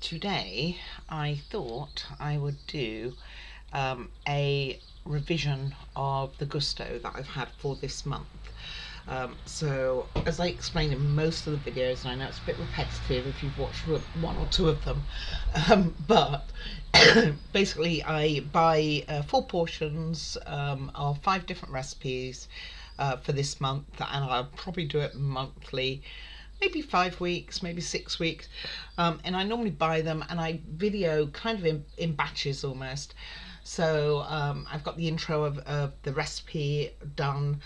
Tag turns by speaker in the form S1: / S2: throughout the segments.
S1: today I thought I would do a revision of the Gousto that I've had for this month. So as I explained in most of the videos, and I know it's a bit repetitive if you've watched one or two of them, but basically I buy 4 portions of 5 different recipes for this month, and I'll probably do it monthly, maybe 5 weeks, maybe 6 weeks. And I normally buy them and I video kind of in batches almost. So I've got the intro of the recipe done.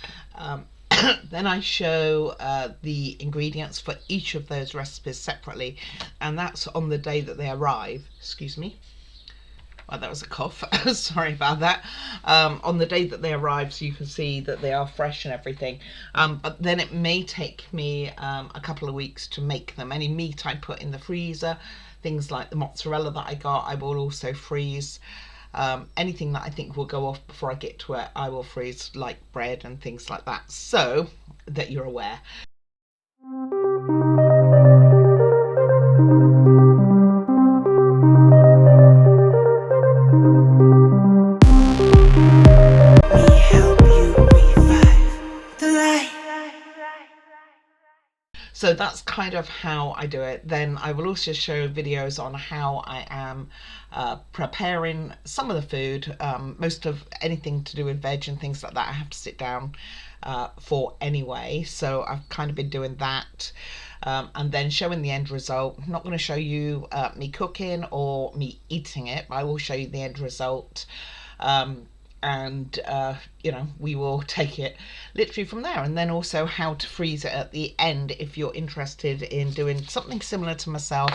S1: Then I show the ingredients for each of those recipes separately, and that's on the day that they arrive. Excuse me. Oh, that was a cough. Sorry about that. On the day that they arrive, so you can see that they are fresh and everything. But then it may take me a couple of weeks to make them. Any meat I put in the freezer, things like the mozzarella that I got, I will also freeze. Anything that I think will go off before I get to it, I will freeze, like bread and things like that, so that you're aware. So that's kind of how I do it. Then I will also show videos on how I am preparing some of the food. Most of anything to do with veg and things like that I have to sit down for anyway, so I've kind of been doing that, and then showing the end result. I'm not going to show you me cooking or me eating it, but I will show you the end result. And you know, we will take it literally from there, and then also how to freeze it at the end if you're interested in doing something similar to myself,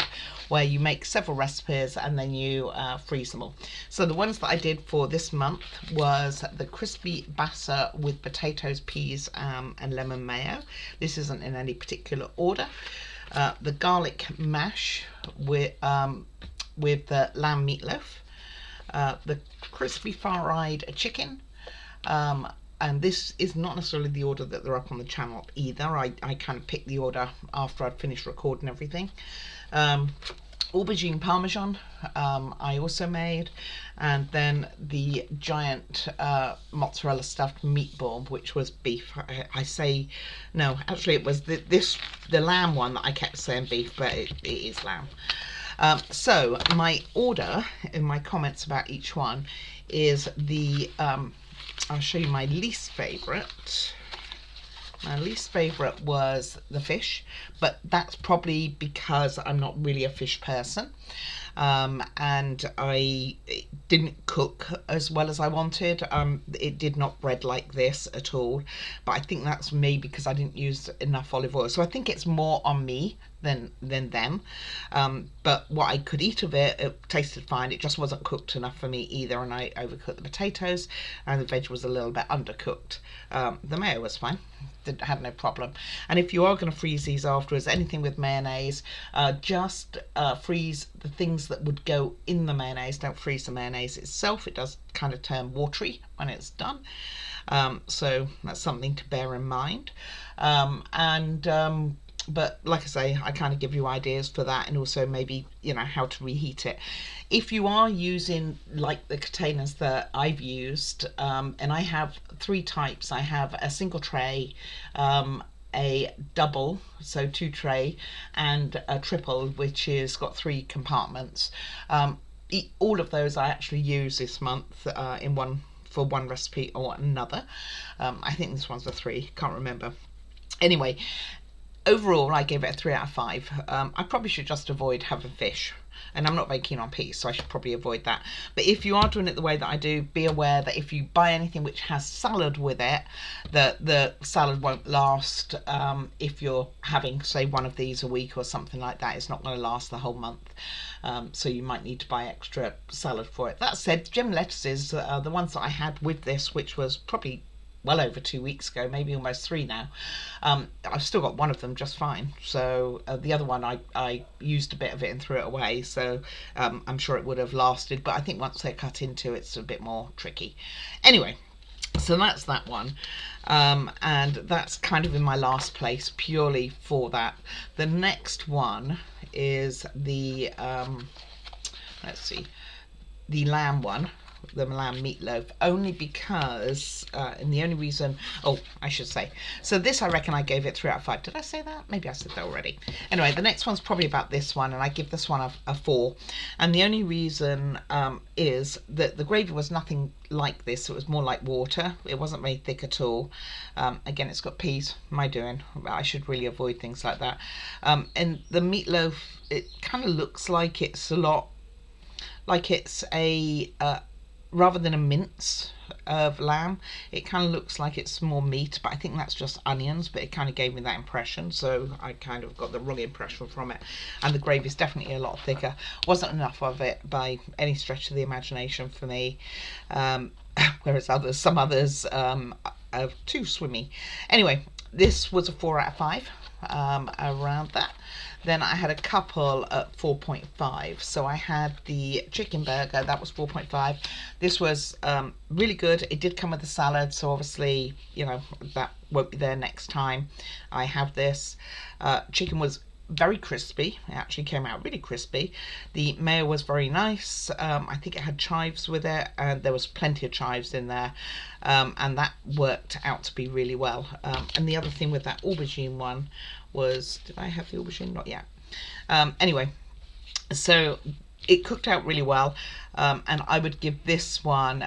S1: where you make several recipes and then you freeze them all. So the ones that I did for this month was the crispy bassa with potatoes, peas and lemon mayo. This isn't in any particular order. The garlic mash with the lamb meatloaf. The crispy fried chicken, and this is not necessarily the order that they're up on the channel either. I kind of picked the order after I'd finished recording everything. Aubergine parmesan I also made, and then the giant mozzarella stuffed meatball, which was beef. I say no, actually it was the lamb one that I kept saying beef, but it is lamb. So my order in my comments about each one is the I'll show you my least favorite. My least favorite was the fish, but that's probably because I'm not really a fish person, and I didn't cook as well as I wanted. It did not bread like this at all, but I think that's maybe because I didn't use enough olive oil, so I think it's more on me than them. But what I could eat of it, it tasted fine. It just wasn't cooked enough for me either, and I overcooked the potatoes, and the veg was a little bit undercooked. The mayo was fine, had no problem. And if you are going to freeze these afterwards, anything with mayonnaise, just freeze the things that would go in the mayonnaise. Don't freeze the mayonnaise itself. It does kind of turn watery when it's done. So that's something to bear in mind. But like I say, I kind of give you ideas for that, and also maybe, you know, how to reheat it. If you are using like the containers that I've used, and I have 3 types. I have a single tray, a double, so 2 tray, and a triple, which is got 3 compartments. All of those I actually use this month in one, for one recipe or another. I think this one's a 3, can't remember. Anyway, overall I gave it a 3 out of 5. I probably should just avoid having fish, and I'm not very keen on peas, so I should probably avoid that. But if you are doing it the way that I do, be aware that if you buy anything which has salad with it, that the salad won't last. If you're having, say, one of these a week or something like that, it's not going to last the whole month. So you might need to buy extra salad for it. That said, gem lettuces, the ones that I had with this, which was probably well over 2 weeks ago, maybe almost 3 now, I've still got one of them just fine. So the other one I used a bit of it and threw it away, so I'm sure it would have lasted, but I think once they're cut into, it's a bit more tricky. Anyway, so that's that one, and that's kind of in my last place purely for that. The next one is the let's see, the lamb one, the lamb meatloaf, only because and the only reason, oh, I should say, so this, I reckon I gave it 3 out of 5. Did I say that? Maybe I said that already. Anyway, the next one's probably about this one, and I give this one a 4. And the only reason is that the gravy was nothing like this. It was more like water. It wasn't very thick at all. Again, it's got peas. My doing. I should really avoid things like that. And the meatloaf, it kind of looks like it's a lot, like it's a rather than a mince of lamb, it kind of looks like it's more meat, but I think that's just onions, but it kind of gave me that impression, so I kind of got the wrong impression from it. And the gravy is definitely a lot thicker. Wasn't enough of it by any stretch of the imagination for me, whereas some others are too swimmy. Anyway, this was a 4 out of 5, around that. Then I had a couple at 4.5. So I had the chicken burger, that was 4.5. This was really good. It did come with a salad, so obviously, you know, that won't be there next time I have this. Chicken was very crispy. It actually came out really crispy. The mayo was very nice. I think it had chives with it, and there was plenty of chives in there, and that worked out to be really well. And the other thing with that aubergine one was, did I have the aubergine? Not yet. Anyway, so it cooked out really well, and I would give this one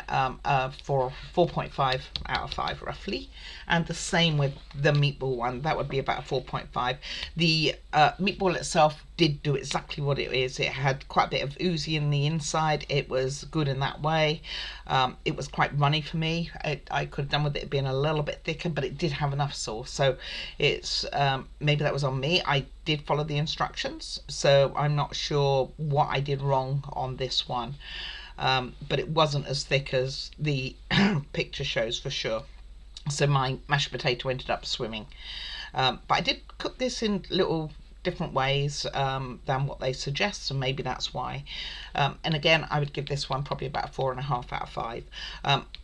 S1: for 4.5 out of 5 roughly, and the same with the meatball one. That would be about a 4.5. The meatball itself did do exactly what it is. It had quite a bit of oozy in the inside. It was good in that way. It was quite runny for me. I could have done with it being a little bit thicker, but it did have enough sauce, so it's maybe that was on me. I did follow the instructions, so I'm not sure what I did wrong on this one, but it wasn't as thick as the picture shows for sure. So my mashed potato ended up swimming, but I did cook this in little different ways than what they suggest, so maybe that's why. And again, I would give this one probably about 4.5 out of 5.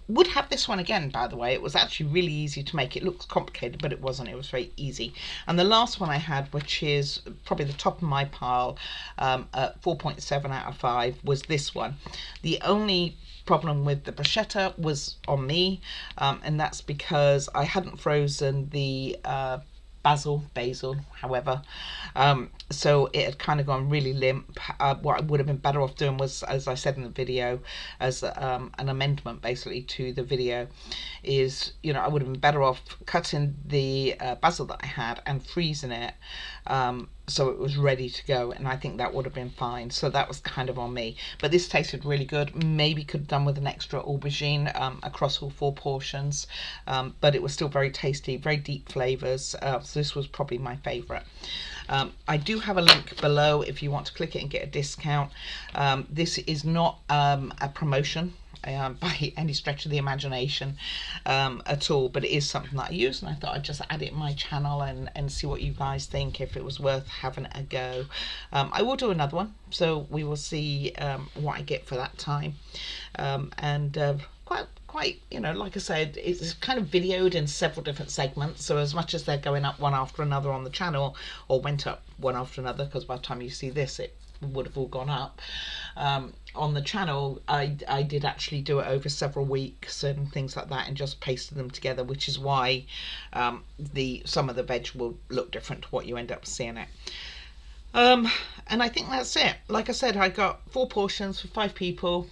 S1: Would have this one again, by the way. It was actually really easy to make. It looks complicated, but it wasn't. It was very easy. And the last one I had, which is probably the top of my pile, at 4.7 out of 5, was this one. The only problem with the bruschetta was on me, and that's because I hadn't frozen the basil, however, so it had kind of gone really limp. What I would have been better off doing was, as I said in the video, as an amendment basically to the video, is, you know, I would have been better off cutting the basil that I had and freezing it, so it was ready to go, and I think that would have been fine. So that was kind of on me, but this tasted really good. Maybe could have done with an extra aubergine across all 4 portions, but it was still very tasty, very deep flavors, so this was probably my favorite. I do have a link below if you want to click it and get a discount. This is not a promotion by any stretch of the imagination at all, but it is something that I use, and I thought I'd just add it in my channel and see what you guys think, if it was worth having a go. I will do another one, so we will see what I get for that time, and quite, you know, like I said, it's kind of videoed in several different segments, so as much as they're going up one after another on the channel, or went up one after another, because by the time you see this it would have all gone up on the channel, I did actually do it over several weeks and things like that, and just pasted them together, which is why some of the veg will look different to what you end up seeing it. And I think that's it. Like I said, I got 4 portions for 5 people.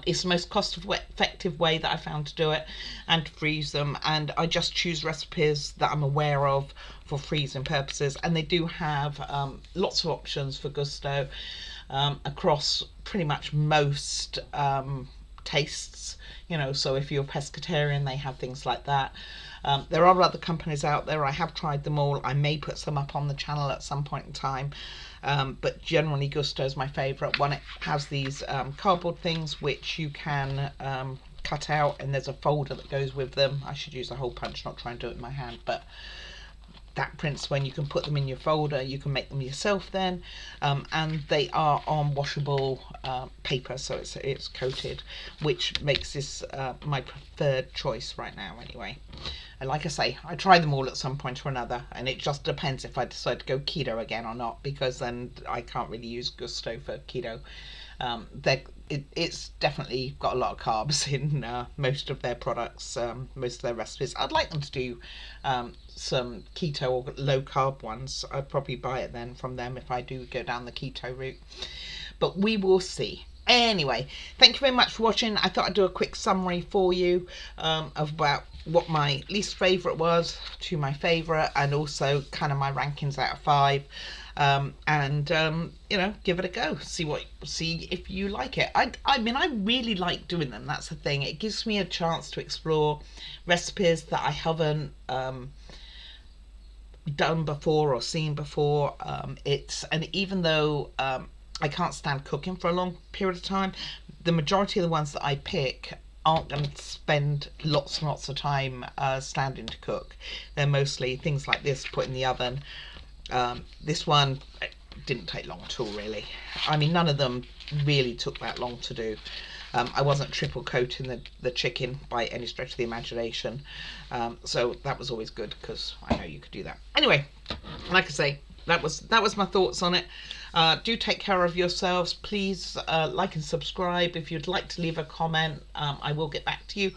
S1: It's the most cost-effective way that I found to do it, and to freeze them, and I just choose recipes that I'm aware of for freezing purposes, and they do have lots of options for Gousto across pretty much most tastes, you know, so if you're pescatarian they have things like that. There are other companies out there. I have tried them all. I may put some up on the channel at some point in time, but generally Gousto is my favourite one. It has these cardboard things which you can cut out, and there's a folder that goes with them. I should use a hole punch, not try and do it in my hand, but that prints when you can put them in your folder. You can make them yourself then, and they are on washable paper, so it's coated, which makes this my preferred choice right now anyway. And like I say, I try them all at some point or another, and it just depends if I decide to go keto again or not, because then I can't really use Gousto for keto. It's definitely got a lot of carbs in most of their products, most of their recipes. I'd like them to do some keto or low carb ones. I'd probably buy it then from them if I do go down the keto route. But we will see. Anyway, thank you very much for watching. I thought I'd do a quick summary for you of about what my least favourite was to my favourite, and also kind of my rankings out of 5. You know, give it a go, see if you like it. I mean, I really like doing them. That's the thing. It gives me a chance to explore recipes that I haven't done before or seen before. And even though I can't stand cooking for a long period of time, the majority of the ones that I pick aren't going to spend lots and lots of time standing to cook. They're mostly things like this, put in the oven. This one didn't take long at all, really. I mean, none of them really took that long to do. I wasn't triple coating the chicken by any stretch of the imagination, so that was always good, because I know you could do that. Anyway, like I say, that was my thoughts on it. Do take care of yourselves. Please like and subscribe. If you'd like to leave a comment, I will get back to you.